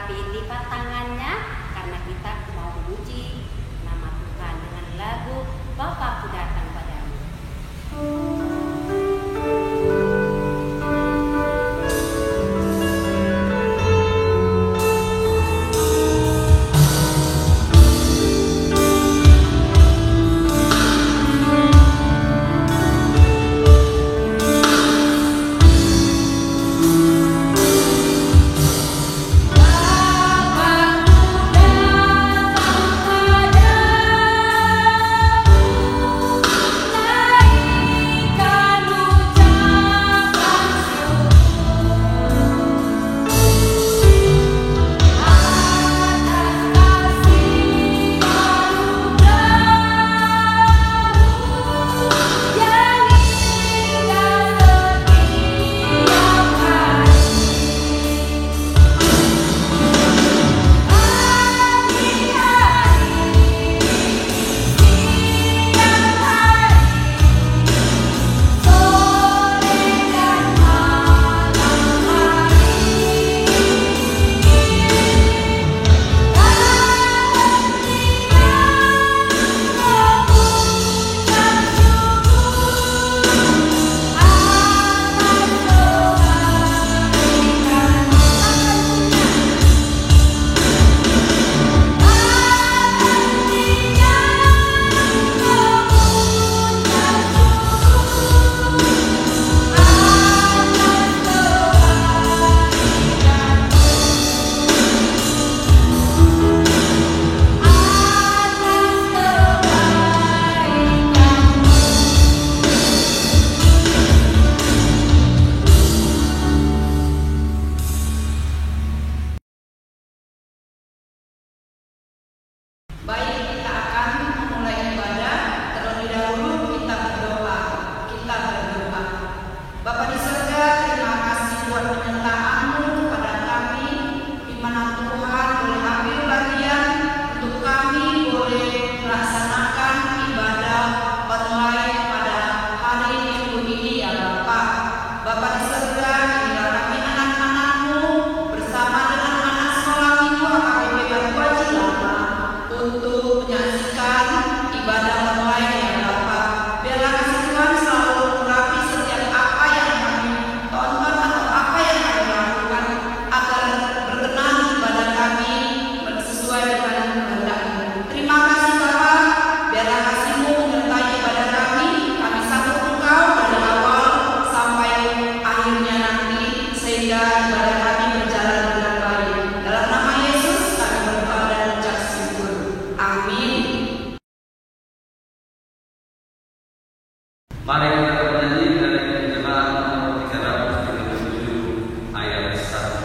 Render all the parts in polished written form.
melengkapi lipat tangannya karena kita mau memuji nama Tuhan dengan lagu Bapa Ku Datang Padamu. Mari kita bernyanyi dari jemaat nomor 337 ayat 1.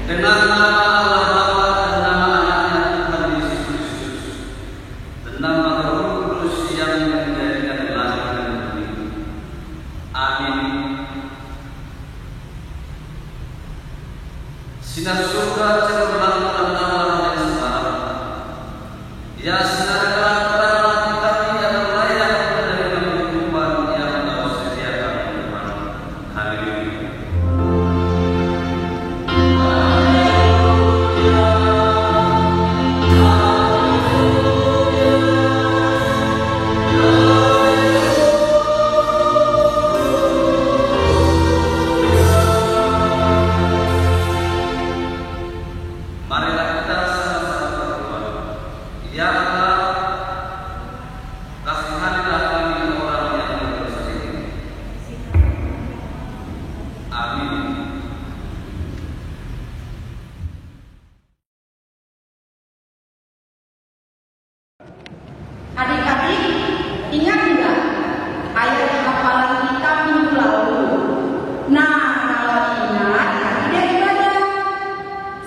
Dengan nama Allah Bapa dan nama anaknya Tuhan Yesus Kristus, dan nama Roh Kudus yang menjadikan langit dan bumi. Amin. Sinar surga cemerlang dalam nama Roh yang semarak. Ya sinar terang hati kami yang layak menerima kehidupan yang Engkau sediakan Tuhan. Haleluya. Marilah kita sama-sama berdoa. Ya Ingat enggak ayat hafalan kita minggu lalu? Nah, kalau ingat tadi dia ibadah.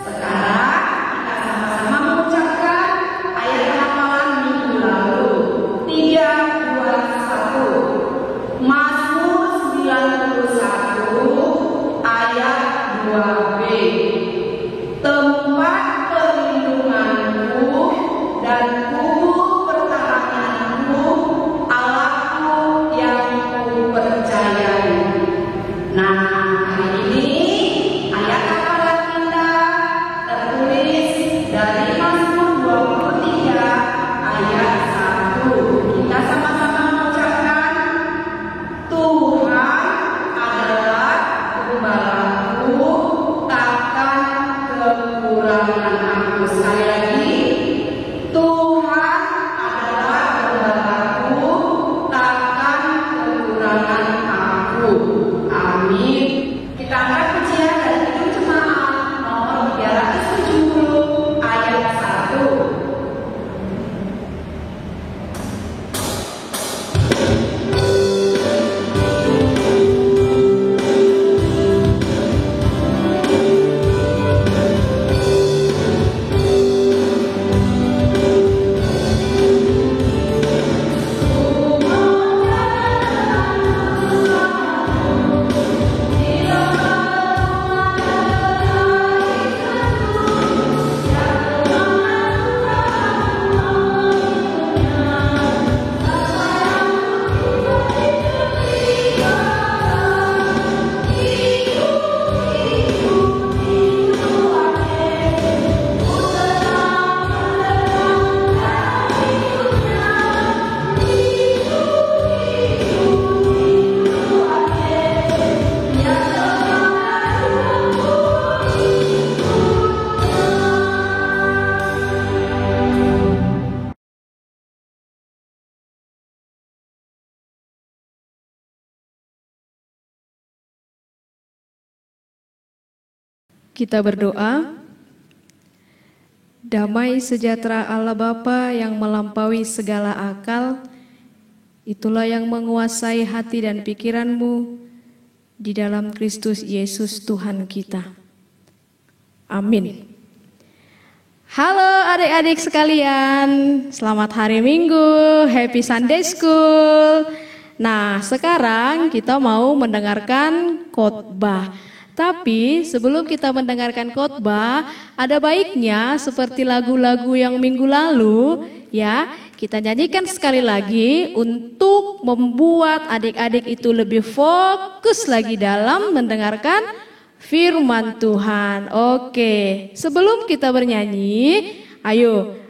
Sekarang kita sama-sama mengucapkan ayat hafalan minggu lalu. 3, 2, 1. Mazmur 91 ayat 2b. Tempat perlindunganku dan kubu pertahananku, Allahku yang kupercayai. Nah, hari ini ayat hafalan kita tertulis dari Mazmur 23 ayat 1. Kita sama-sama mengucapkan, Tuhan adalah gembalaku, takkan kekurangan aku. Sekali lagi, Tuhan adalah gembalaku, takkan kekurangan aku. Amin. Kita angkat pujian dari Kidung Jemaat nomor 370 ayat 1. Kita berdoa. Damai sejahtera Allah Bapa yang melampaui segala akal, itulah yang menguasai hati dan pikiranmu di dalam Kristus Yesus Tuhan kita. Amin. Halo adik-adik sekalian, selamat hari Minggu, Happy Sunday School. Nah, sekarang kita mau mendengarkan khotbah. Tapi sebelum kita mendengarkan khotbah, ada baiknya seperti lagu-lagu yang minggu lalu, ya, kita nyanyikan sekali lagi untuk membuat adik-adik itu lebih fokus lagi dalam mendengarkan firman Tuhan. Oke, sebelum kita bernyanyi, ayo,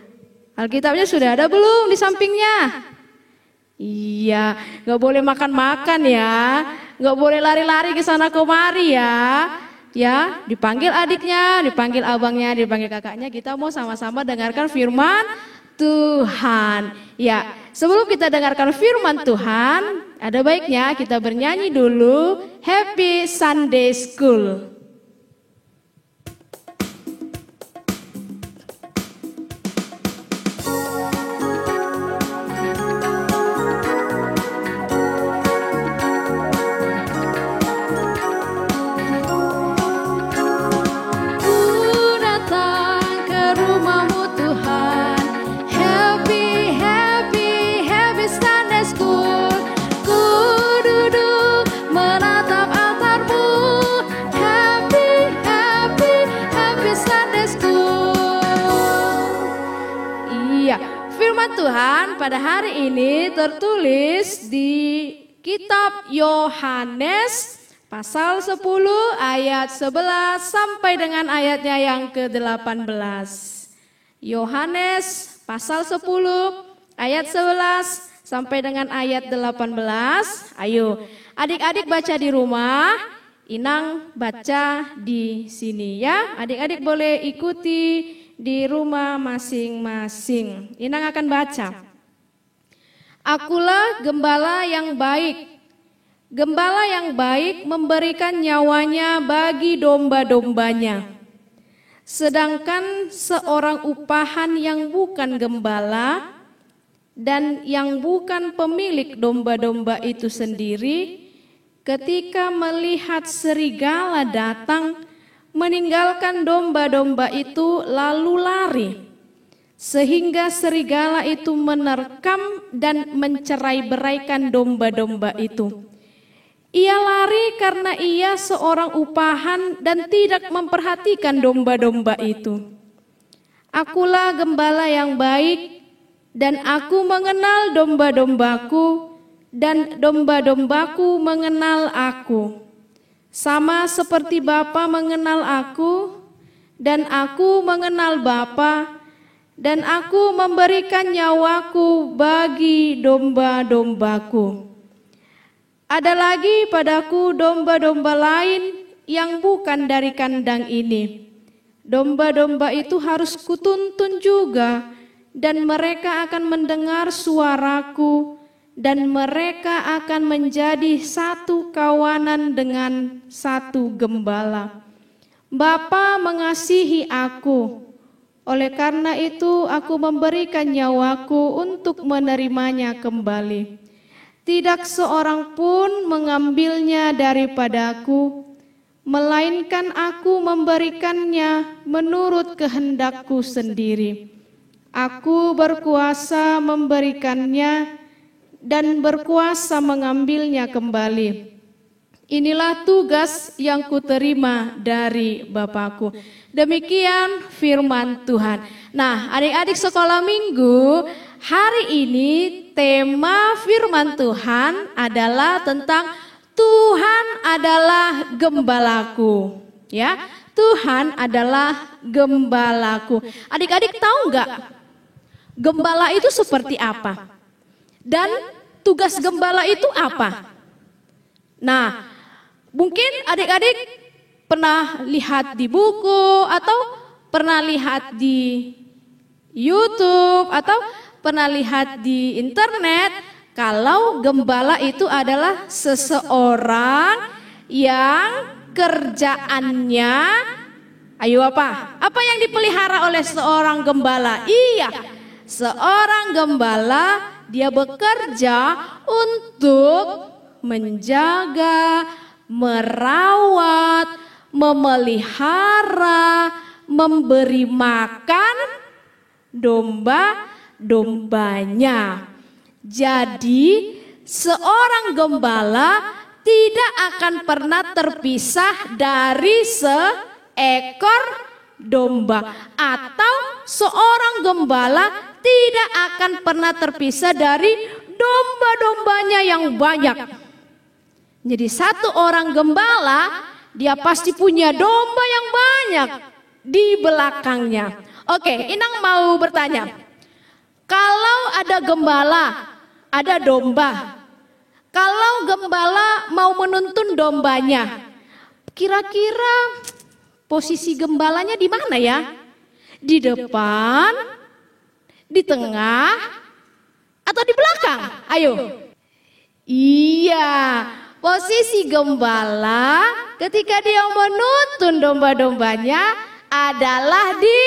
Alkitabnya sudah ada belum di sampingnya? Iya, gak boleh makan-makan ya, gak boleh lari-lari ke sana kemari ya. Ya, dipanggil adiknya, dipanggil abangnya, dipanggil kakaknya. Kita mau sama-sama dengarkan firman Tuhan. Ya, sebelum kita dengarkan firman Tuhan, ada baiknya kita bernyanyi dulu Happy Sunday School. Tuhan pada hari ini tertulis di kitab Yohanes pasal 10 ayat 11 sampai dengan ayatnya yang ke-18. Yohanes pasal 10 ayat 11 sampai dengan ayat 18. Ayo, adik-adik baca di rumah, Inang baca di sini ya. Adik-adik boleh ikuti di rumah masing-masing. Inang akan baca. Akulah gembala yang baik. Gembala yang baik memberikan nyawanya bagi domba-dombanya. Sedangkan seorang upahan yang bukan gembala dan yang bukan pemilik domba-domba itu sendiri, ketika melihat serigala datang, meninggalkan domba-domba itu lalu lari, sehingga serigala itu menerkam dan mencerai-beraikan domba-domba itu. Ia lari karena ia seorang upahan dan tidak memperhatikan domba-domba itu. Akulah gembala yang baik, dan aku mengenal domba-dombaku, dan domba-dombaku mengenal aku. Sama seperti Bapa mengenal aku, dan aku mengenal Bapa, dan aku memberikan nyawaku bagi domba-dombaku. Ada lagi padaku domba-domba lain yang bukan dari kandang ini. Domba-domba itu harus kutuntun juga, dan mereka akan mendengar suaraku, dan mereka akan menjadi satu kawanan dengan satu gembala. Bapa mengasihi aku, oleh karena itu aku memberikan nyawaku untuk menerimanya kembali. Tidak seorang pun mengambilnya daripadaku, melainkan aku memberikannya menurut kehendakku sendiri. Aku berkuasa memberikannya dan berkuasa mengambilnya kembali. Inilah tugas yang kuterima dari Bapakku. Demikian firman Tuhan. Nah, adik-adik sekolah minggu, hari ini tema firman Tuhan adalah tentang Tuhan adalah gembalaku. Ya, Tuhan adalah gembalaku. Adik-adik tahu nggak gembala itu seperti apa? Dan tugas gembala itu apa? Nah, mungkin adik-adik pernah lihat di buku atau pernah lihat di YouTube atau pernah lihat di internet kalau gembala itu adalah seseorang yang kerjaannya, ayo apa? Apa yang dipelihara oleh seorang gembala? Iya, seorang gembala dia bekerja untuk menjaga, merawat, memelihara, memberi makan domba-dombanya. Jadi seorang gembala tidak akan pernah terpisah dari seekor domba, atau seorang gembala tidak akan pernah terpisah dari domba-dombanya yang banyak. Jadi satu orang gembala dia pasti punya domba yang banyak di belakangnya. Oke, Inang mau bertanya. Kalau ada gembala, ada domba. Kalau gembala mau menuntun dombanya, kira-kira posisi gembalanya di mana ya? Di depan, di tengah, atau di belakang? Ayo. Iya, posisi gembala ketika dia menuntun domba-dombanya adalah di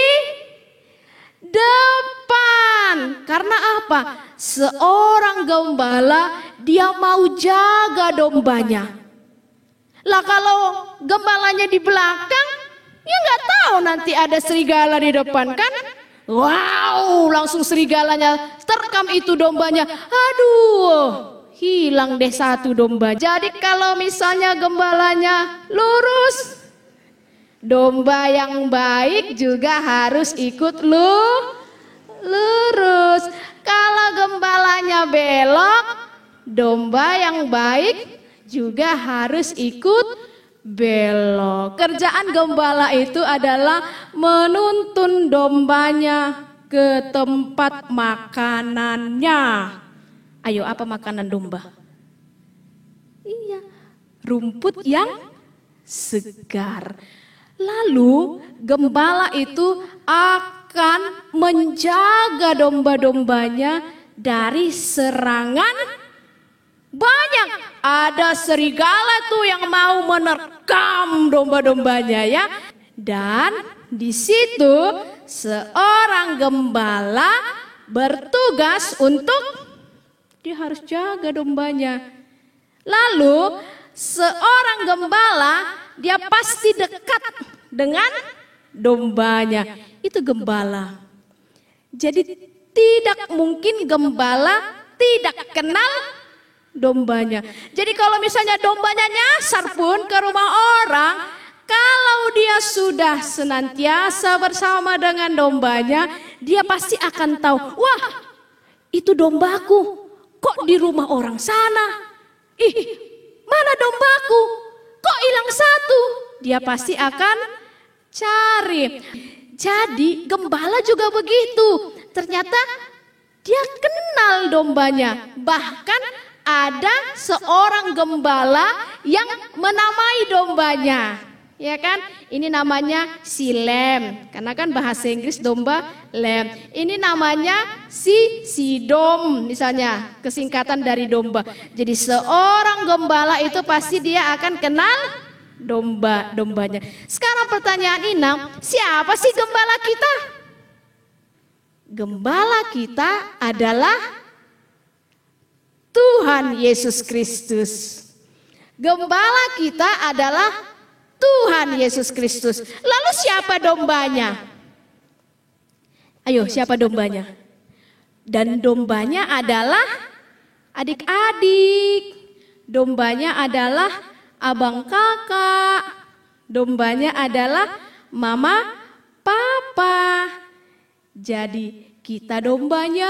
depan. Karena apa? Seorang gembala dia mau jaga dombanya. Lah kalau gembalanya di belakang, ya nggak tahu nanti ada serigala di depan kan? Wow, langsung serigalanya terkam itu dombanya. Aduh, hilang deh satu domba. Jadi kalau misalnya gembalanya lurus, domba yang baik juga harus ikut lurus. Kalau gembalanya belok, domba yang baik juga harus ikut belok. Kerjaan gembala itu adalah menuntun dombanya ke tempat makanannya. Ayo, apa makanan domba? Iya, rumput yang segar. Lalu gembala itu akan menjaga domba-dombanya dari serangan banyak. Ada serigala tuh yang mau menerkam domba-dombanya ya. Dan di situ seorang gembala bertugas untuk dia harus jaga dombanya. Lalu seorang gembala dia pasti dekat dengan dombanya. Itu gembala. Jadi tidak mungkin gembala tidak kenal dombanya. Jadi kalau misalnya dombanya nyasar pun ke rumah orang, kalau dia sudah senantiasa bersama dengan dombanya, dia pasti akan tahu, wah itu dombaku, kok di rumah orang sana? Ih, mana dombaku? Kok hilang satu? Dia pasti akan cari. Jadi gembala juga begitu. Ternyata dia kenal dombanya. Bahkan ada seorang gembala yang menamai dombanya. Ya kan? Ini namanya si lem. Karena kan bahasa Inggris domba lem. Ini namanya si sidom misalnya, kesingkatan dari domba. Jadi seorang gembala itu pasti dia akan kenal dombanya. Sekarang pertanyaan Inang, siapa sih gembala kita? Gembala kita adalah Tuhan Yesus Kristus. Gembala kita adalah Tuhan Yesus Kristus. Lalu siapa dombanya? Ayo, siapa dombanya? Dan dombanya adalah adik-adik. Dombanya adalah abang kakak. Dombanya adalah mama papa. Jadi kita dombanya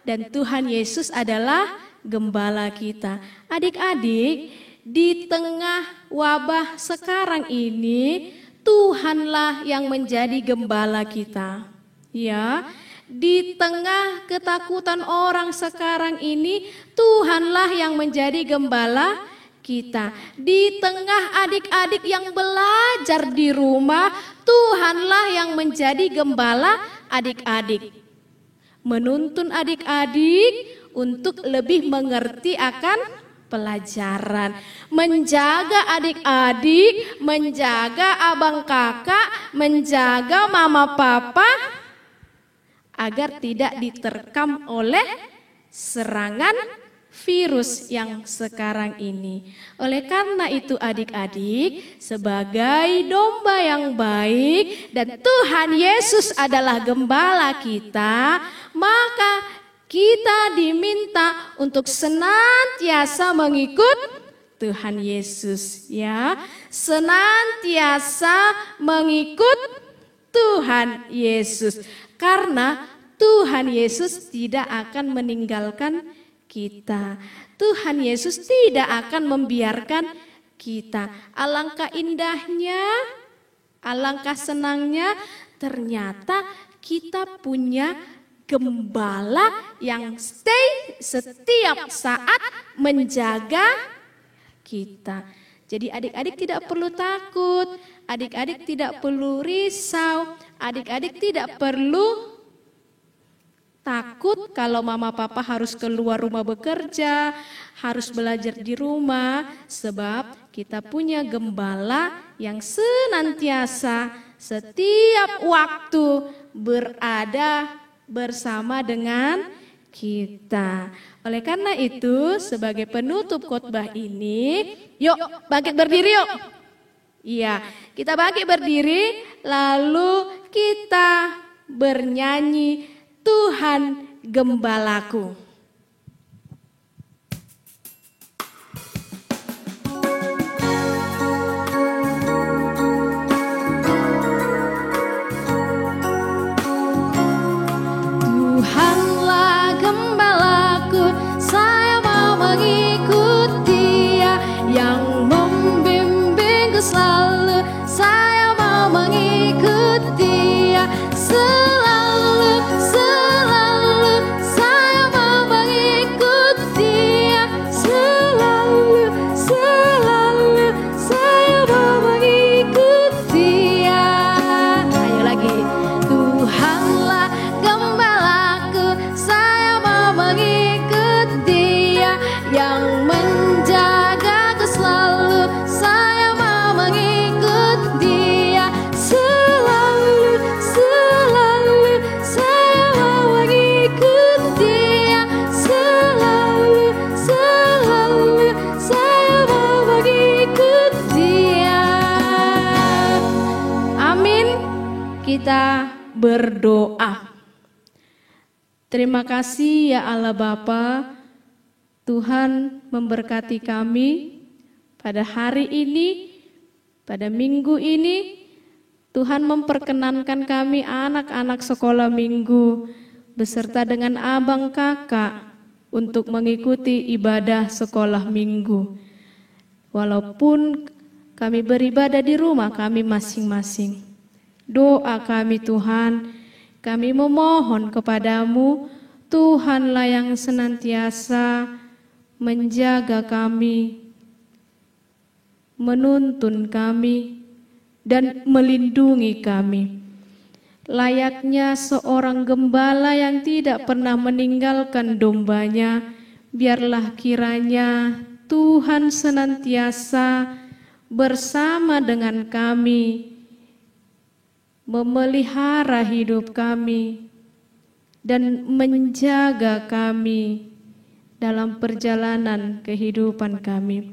dan Tuhan Yesus adalah gembala kita. Adik-adik, di tengah wabah sekarang ini Tuhanlah yang menjadi gembala kita. Ya, di tengah ketakutan orang sekarang ini Tuhanlah yang menjadi gembala kita. Di tengah adik-adik yang belajar di rumah, Tuhanlah yang menjadi gembala adik-adik. Menuntun adik-adik untuk lebih mengerti akan pelajaran. Menjaga adik-adik, menjaga abang kakak, menjaga mama papa agar tidak diterkam oleh serangan virus yang sekarang ini. Oleh karena itu adik-adik, sebagai domba yang baik dan Tuhan Yesus adalah gembala kita, maka kita diminta untuk senantiasa mengikut Tuhan Yesus, ya. Senantiasa mengikut Tuhan Yesus. Karena Tuhan Yesus tidak akan meninggalkan kita. Tuhan Yesus tidak akan membiarkan kita. Alangkah indahnya, alangkah senangnya ternyata kita punya gembala yang stay setiap saat menjaga kita. Jadi adik-adik tidak perlu takut, adik-adik tidak perlu risau, adik-adik tidak perlu takut kalau mama papa harus keluar rumah bekerja, harus belajar di rumah, sebab kita punya gembala yang senantiasa setiap waktu berada bersama dengan kita. Oleh karena itu, sebagai penutup khotbah ini, yuk bangkit berdiri yuk. Iya, kita bangkit berdiri lalu kita bernyanyi Tuhan Gembalaku. Tuhanlah gembalaku, saya mau mengikuti Dia yang membimbingku selalu. Saya mau mengikuti Dia selalu, selalu. Saya mau kita berdoa. Terima kasih ya Allah Bapa, Tuhan memberkati kami pada hari ini, pada minggu ini. Tuhan memperkenankan kami anak-anak sekolah minggu beserta dengan abang kakak untuk mengikuti ibadah sekolah minggu. Walaupun kami beribadah di rumah kami masing-masing. Doa kami Tuhan, kami memohon kepadamu, Tuhanlah yang senantiasa menjaga kami, menuntun kami, dan melindungi kami. Layaknya seorang gembala yang tidak pernah meninggalkan dombanya, biarlah kiranya Tuhan senantiasa bersama dengan kami, memelihara hidup kami dan menjaga kami dalam perjalanan kehidupan kami.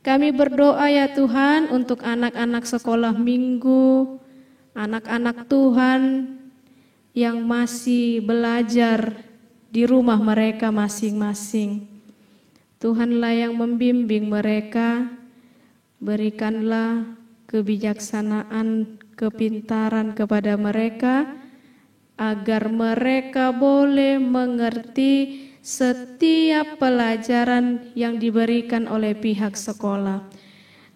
Kami berdoa ya Tuhan untuk anak-anak sekolah minggu, anak-anak Tuhan yang masih belajar di rumah mereka masing-masing. Tuhanlah yang membimbing mereka, berikanlah kebijaksanaan, kepintaran kepada mereka, agar mereka boleh mengerti setiap pelajaran yang diberikan oleh pihak sekolah.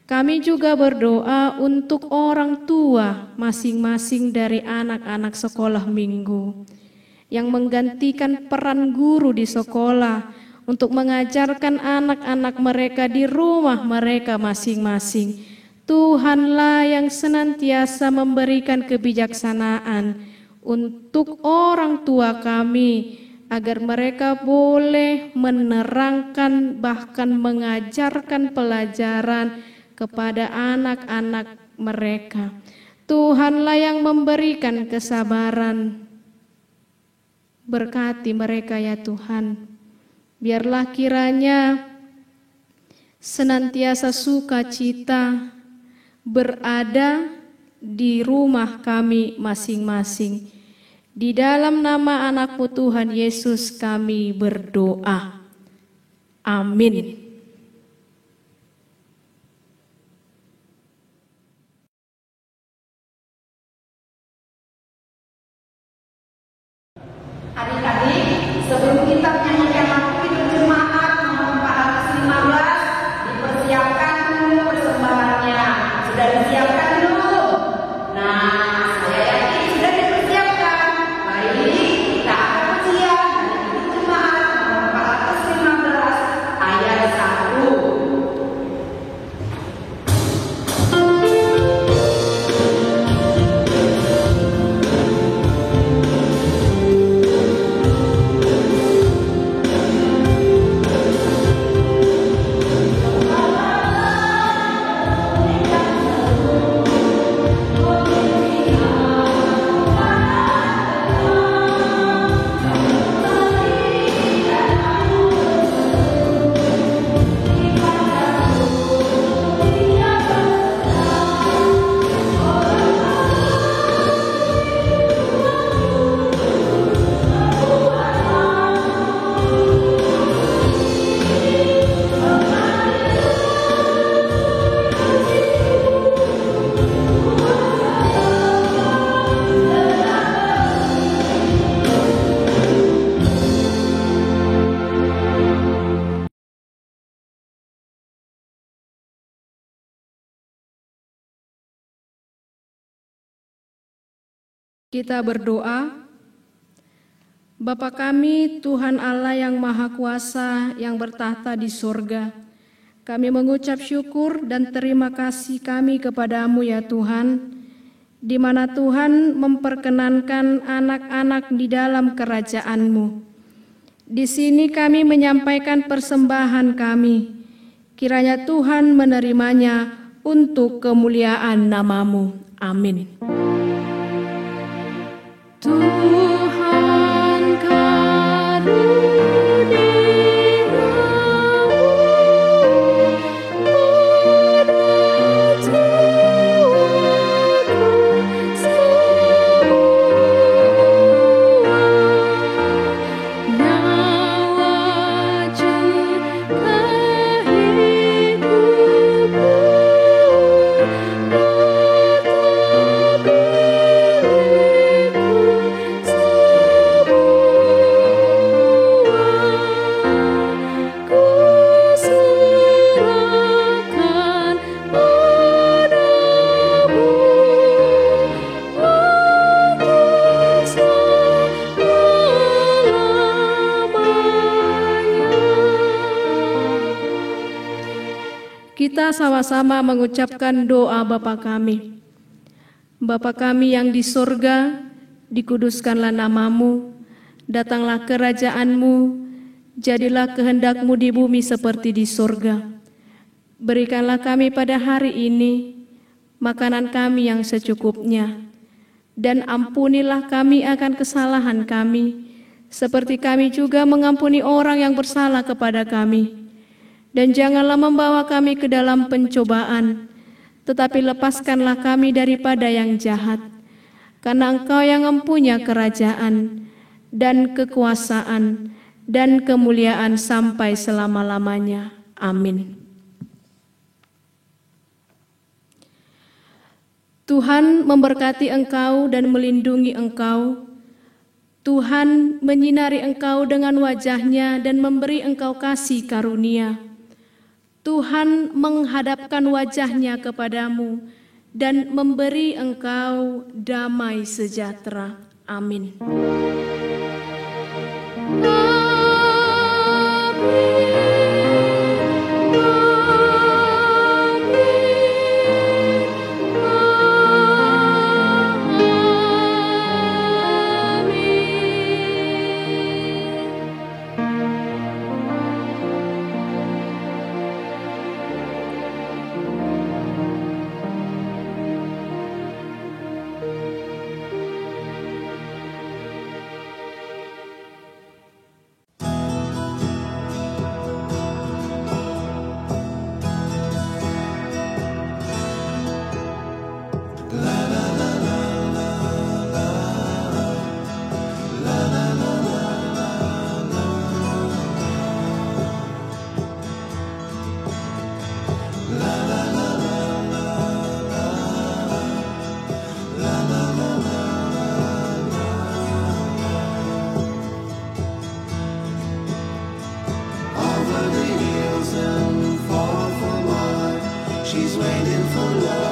Kami juga berdoa untuk orang tua masing-masing dari anak-anak sekolah minggu yang menggantikan peran guru di sekolah untuk mengajarkan anak-anak mereka di rumah mereka masing-masing. Tuhanlah yang senantiasa memberikan kebijaksanaan untuk orang tua kami, agar mereka boleh menerangkan bahkan mengajarkan pelajaran kepada anak-anak mereka. Tuhanlah yang memberikan kesabaran. Berkati mereka ya Tuhan. Biarlah kiranya senantiasa sukacita berada di rumah kami masing-masing. Di dalam nama anak-Mu Tuhan Yesus kami berdoa. Amin. Adik-adik, sebelum kita menyanyikan lagu berjemaat nomor 415, dipersiapkan dulu persembahannya. Sudah disiapkan belum? Nah, saya yakin sudah dipersiapkan. Baik, kita akan ujian dari berjemaat nomor 415 ayat 1. Kita berdoa. Bapa kami, Tuhan Allah yang Maha Kuasa, yang bertahta di surga, kami mengucap syukur dan terima kasih kami kepadamu ya Tuhan, di mana Tuhan memperkenankan anak-anak di dalam kerajaan-Mu. Di sini kami menyampaikan persembahan kami, kiranya Tuhan menerimanya untuk kemuliaan nama-Mu. Amin. Tuhan karuniamu pada jiwaku semua. kita sama-sama mengucapkan doa Bapa kami. Bapa kami yang di sorga, dikuduskanlah namamu, datanglah kerajaan-Mu, jadilah kehendak-Mu di bumi seperti di sorga. Berikanlah kami pada hari ini makanan kami yang secukupnya, dan ampunilah kami akan kesalahan kami, seperti kami juga mengampuni orang yang bersalah kepada kami. Dan janganlah membawa kami ke dalam pencobaan, tetapi lepaskanlah kami daripada yang jahat. Karena Engkau yang mempunyai kerajaan dan kekuasaan dan kemuliaan sampai selama-lamanya. Amin. Tuhan memberkati engkau dan melindungi engkau. Tuhan menyinari engkau dengan wajah-Nya dan memberi engkau kasih karunia. Tuhan menghadapkan wajah-Nya kepadamu dan memberi engkau damai sejahtera. Amin. She's waiting for love.